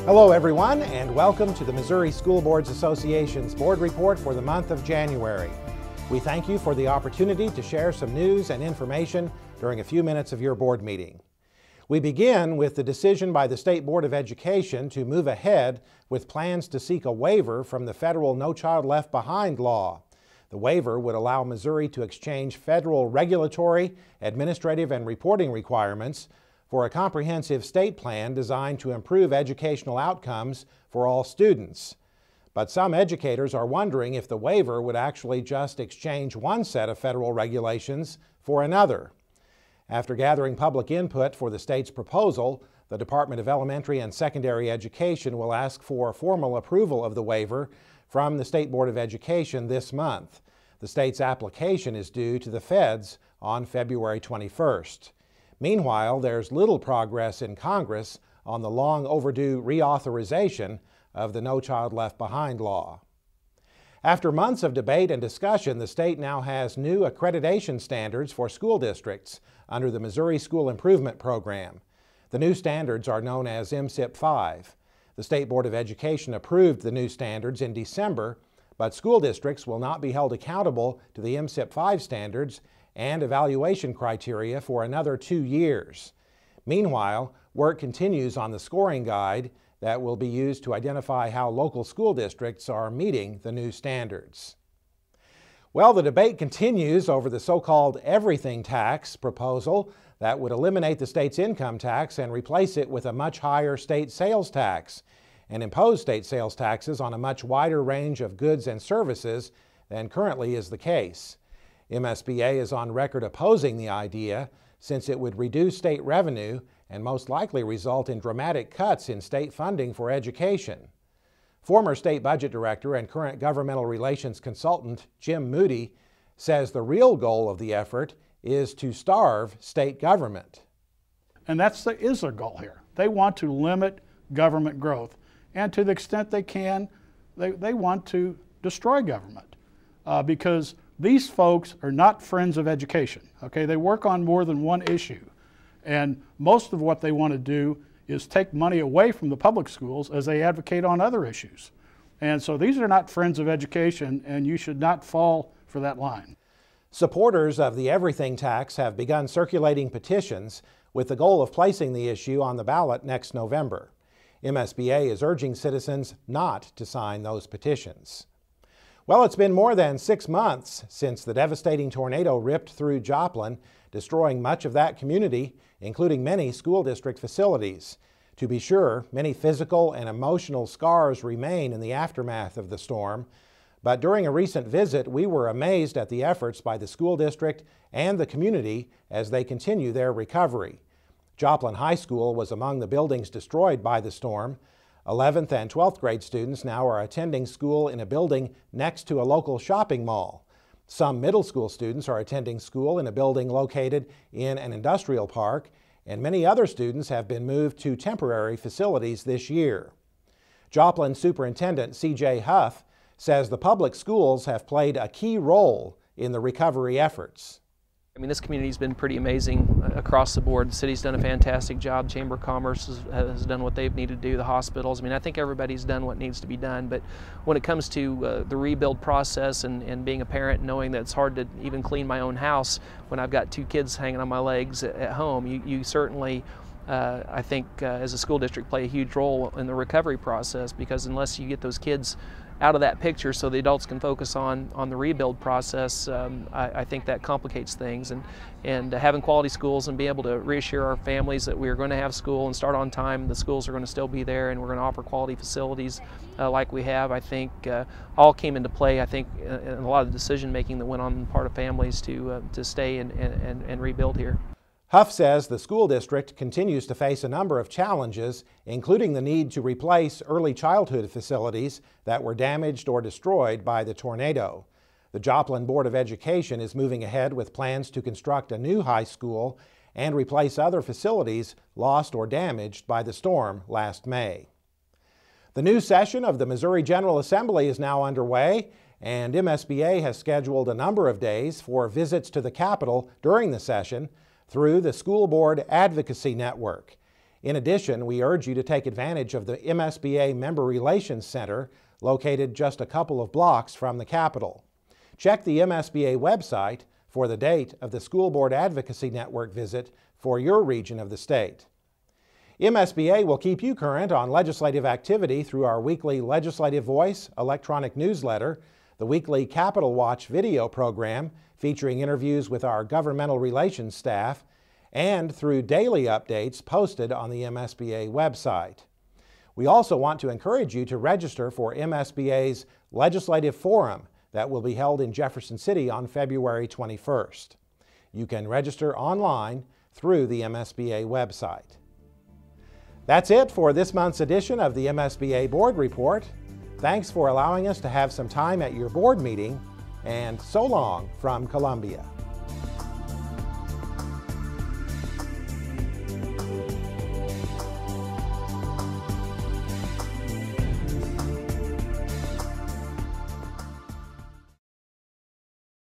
Hello everyone, and welcome to the Missouri School Boards Association's Board Report for the month of January. We thank you for the opportunity to share some news and information during a few minutes of your board meeting. We begin with the decision by the State Board of Education to move ahead with plans to seek a waiver from the federal No Child Left Behind law. The waiver would allow Missouri to exchange federal regulatory, administrative, and reporting requirements for a comprehensive state plan designed to improve educational outcomes for all students. But some educators are wondering if the waiver would actually just exchange one set of federal regulations for another. After gathering public input for the state's proposal, the Department of Elementary and Secondary Education will ask for formal approval of the waiver from the State Board of Education this month. The state's application is due to the feds on February 21st. Meanwhile, there's little progress in Congress on the long overdue reauthorization of the No Child Left Behind law. After months of debate and discussion, the state now has new accreditation standards for school districts under the Missouri School Improvement Program. The new standards are known as MSIP-5. The State Board of Education approved the new standards in December, but school districts will not be held accountable to the MSIP-5 standards and evaluation criteria for another 2 years. Meanwhile, work continues on the scoring guide that will be used to identify how local school districts are meeting the new standards. Well, the debate continues over the so-called everything tax proposal that would eliminate the state's income tax and replace it with a much higher state sales tax and impose state sales taxes on a much wider range of goods and services than currently is the case. MSBA is on record opposing the idea since it would reduce state revenue and most likely result in dramatic cuts in state funding for education. Former state budget director and current governmental relations consultant Jim Moody says the real goal of the effort is to starve state government. And that is their goal here. They want to limit government growth. And to the extent they can, they want to destroy government because these folks are not friends of education. Okay, they work on more than one issue. And most of what they want to do is take money away from the public schools as they advocate on other issues. And so these are not friends of education, and you should not fall for that line. Supporters of the everything tax have begun circulating petitions with the goal of placing the issue on the ballot next November. MSBA is urging citizens not to sign those petitions. Well, it's been more than 6 months since the devastating tornado ripped through Joplin, destroying much of that community, including many school district facilities. To be sure, many physical and emotional scars remain in the aftermath of the storm, but during a recent visit, we were amazed at the efforts by the school district and the community as they continue their recovery. Joplin High School was among the buildings destroyed by the storm. 11th and 12th grade students now are attending school in a building next to a local shopping mall. Some middle school students are attending school in a building located in an industrial park, and many other students have been moved to temporary facilities this year. Joplin Superintendent C.J. Huff says the public schools have played a key role in the recovery efforts. I mean, this community's been pretty amazing across the board. The city's done a fantastic job. Chamber of Commerce has done what they've needed to do. The hospitals. I mean, I think everybody's done what needs to be done. But when it comes to the rebuild process and being a parent, knowing that it's hard to even clean my own house when I've got 2 kids hanging on my legs at home, you certainly, I think, as a school district, play a huge role in the recovery process, because unless you get those kids out of that picture so the adults can focus on the rebuild process, I think that complicates things. And having quality schools and being able to reassure our families that we are going to have school and start on time, the schools are going to still be there, and we're going to offer quality facilities like we have, I think all came into play, I think, in a lot of the decision making that went on the part of families to stay and rebuild here. Huff says the school district continues to face a number of challenges, including the need to replace early childhood facilities that were damaged or destroyed by the tornado. The Joplin Board of Education is moving ahead with plans to construct a new high school and replace other facilities lost or damaged by the storm last May. The new session of the Missouri General Assembly is now underway, and MSBA has scheduled a number of days for visits to the Capitol during the session through the School Board Advocacy Network. In addition, we urge you to take advantage of the MSBA Member Relations Center located just a couple of blocks from the Capitol. Check the MSBA website for the date of the School Board Advocacy Network visit for your region of the state. MSBA will keep you current on legislative activity through our weekly Legislative Voice electronic newsletter, the weekly Capitol Watch video program featuring interviews with our governmental relations staff, and through daily updates posted on the MSBA website. We also want to encourage you to register for MSBA's Legislative Forum that will be held in Jefferson City on February 21st. You can register online through the MSBA website. That's it for this month's edition of the MSBA Board Report. Thanks for allowing us to have some time at your board meeting, and so long from Columbia.